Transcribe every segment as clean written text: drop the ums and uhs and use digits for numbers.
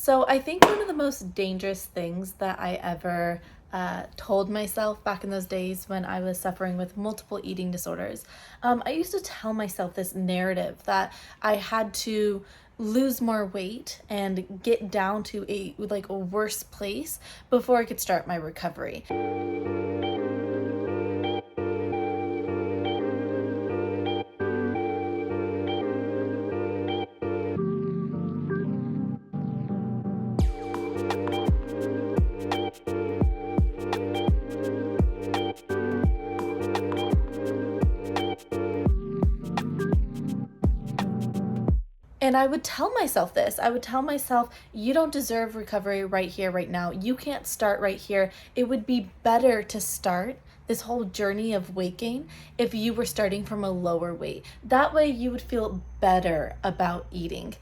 So I think one of the most dangerous things that I ever told myself back in those days when I was suffering with multiple eating disorders, I used to tell myself this narrative that I had to lose more weight and get down to a worse place before I could start my recovery. And I would tell myself this. I would tell myself, you don't deserve recovery right here, right now. You can't start right here. It would be better to start this whole journey of weight gain if you were starting from a lower weight. That way you would feel better about eating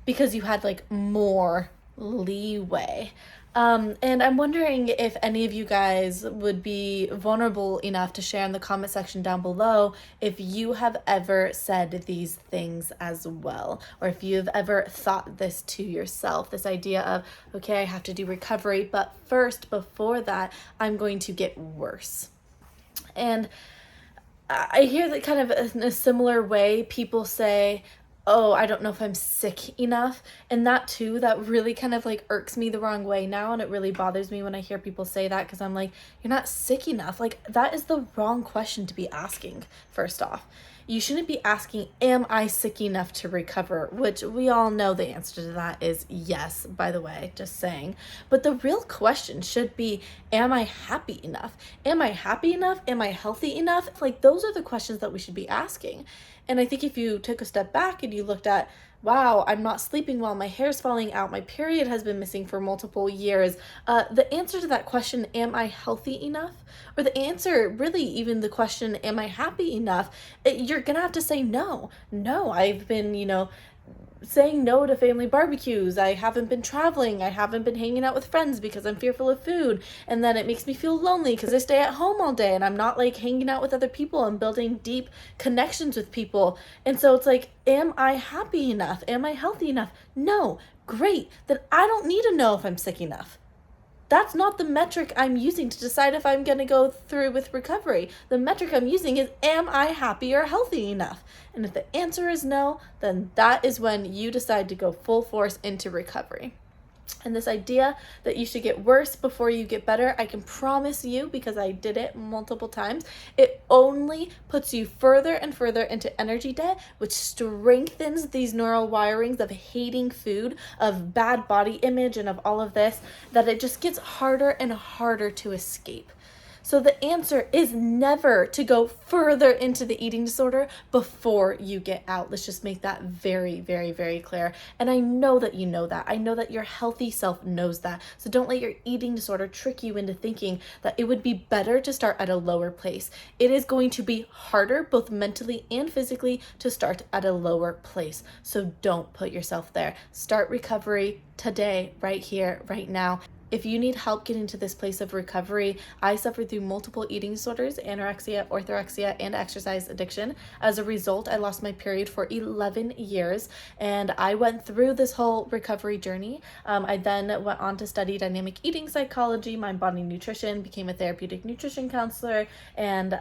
because you had like more leeway. And I'm wondering if any of you guys would be vulnerable enough to share in the comment section down below if you have ever said these things as well, or if you've ever thought this to yourself, this idea of, okay, I have to do recovery, but first, before that, I'm going to get worse. And I hear that kind of in a similar way, people say, oh, I don't know if I'm sick enough. And that too, that really kind of like irks me the wrong way now. And it really bothers me when I hear people say that, because I'm like, you're not sick enough. Like, that is the wrong question to be asking, first off. You shouldn't be asking, am I sick enough to recover? Which we all know the answer to that is yes, by the way, just saying. But the real question should be, am I happy enough? Am I happy enough? Am I healthy enough? Like, those are the questions that we should be asking. And I think if you took a step back and you looked at, wow, I'm not sleeping well, my hair's falling out, my period has been missing for multiple years, the answer to that question, am I healthy enough? Or the answer, really even the question, am I happy enough? You're gonna have to say no. No, I've been, saying no to family barbecues. I haven't been traveling. I haven't been hanging out with friends because I'm fearful of food. And then it makes me feel lonely because I stay at home all day and I'm not like hanging out with other people and building deep connections with people. And so it's like, am I happy enough? Am I healthy enough? No. Great. Then I don't need to know if I'm sick enough. That's not the metric I'm using to decide if I'm going to go through with recovery. The metric I'm using is, am I happy or healthy enough? And if the answer is no, then that is when you decide to go full force into recovery. And this idea that you should get worse before you get better, I can promise you, because I did it multiple times, it only puts you further and further into energy debt, which strengthens these neural wirings of hating food, of bad body image, and of all of this, that it just gets harder and harder to escape. So the answer is never to go further into the eating disorder before you get out. Let's just make that very, very, very clear. And I know that you know that. I know that your healthy self knows that. So don't let your eating disorder trick you into thinking that it would be better to start at a lower place. It is going to be harder, both mentally and physically, to start at a lower place. So don't put yourself there. Start recovery today, right here, right now. If you need help getting to this place of recovery, I suffered through multiple eating disorders, anorexia, orthorexia, and exercise addiction. As a result, I lost my period for 11 years, and I went through this whole recovery journey. I then went on to study dynamic eating psychology, mind-body nutrition, became a therapeutic nutrition counselor, and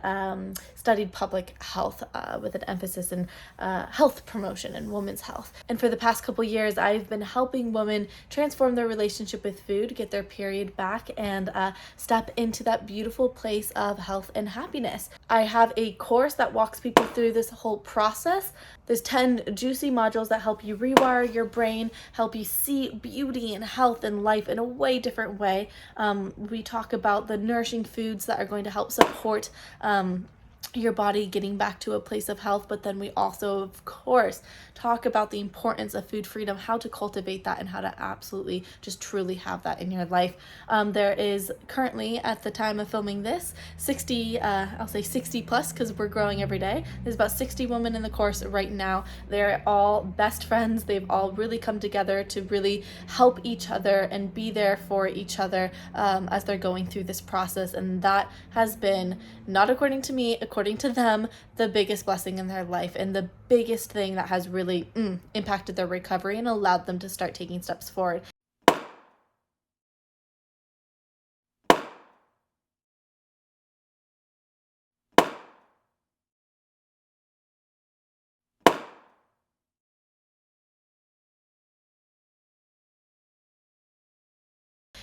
studied public health with an emphasis in health promotion and women's health. And for the past couple years, I've been helping women transform their relationship with food, get their period back, and step into that beautiful place of health and happiness. I have a course that walks people through this whole process. There's 10 juicy modules that help you rewire your brain, help you see beauty and health and life in a way different way. We talk about the nourishing foods that are going to help support your body getting back to a place of health, but then we also, of course, talk about the importance of food freedom, how to cultivate that, and how to absolutely just truly have that in your life. There is currently, at the time of filming this, 60, I'll say 60 plus, because we're growing every day. There's about 60 women in the course right now. They're all best friends. They've all really come together to really help each other and be there for each other as they're going through this process. And that has been, not according to me, according to them, the biggest blessing in their life and the biggest thing that has really impacted their recovery and allowed them to start taking steps forward.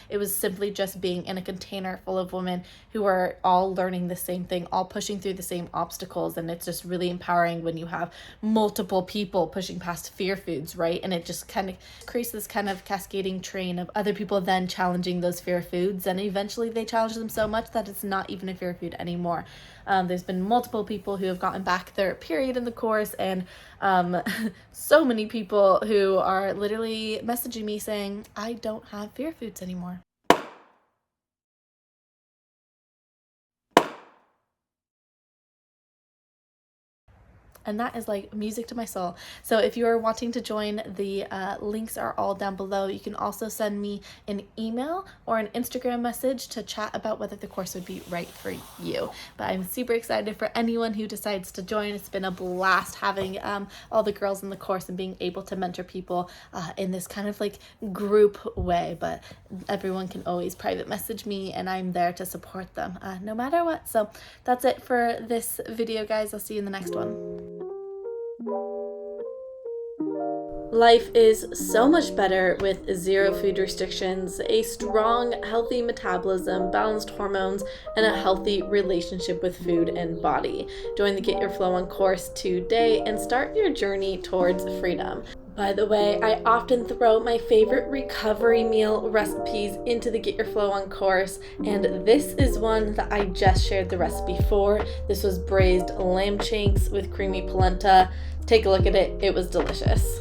It was simply just being in a container full of women who are all learning the same thing, all pushing through the same obstacles. And it's just really empowering when you have multiple people pushing past fear foods, right? And it just kind of creates this kind of cascading train of other people then challenging those fear foods, and eventually they challenge them so much that it's not even a fear food anymore. There's been multiple people who have gotten back their period in the course, and so many people who are literally messaging me saying, I don't have fear foods anymore. And that is like music to my soul. So if you are wanting to join, the links are all down below. You can also send me an email or an Instagram message to chat about whether the course would be right for you. But I'm super excited for anyone who decides to join. It's been a blast having all the girls in the course and being able to mentor people in this kind of like group way. But everyone can always private message me, and I'm there to support them no matter what. So that's it for this video, guys. I'll see you in the next one. Life is so much better with zero food restrictions, a strong, healthy metabolism, balanced hormones, and a healthy relationship with food and body. Join the Get Your Flow On course today and start your journey towards freedom. By the way, I often throw my favorite recovery meal recipes into the Get Your Flow On course, and this is one that I just shared the recipe for. This was braised lamb shanks with creamy polenta. Take a look at it. It was delicious.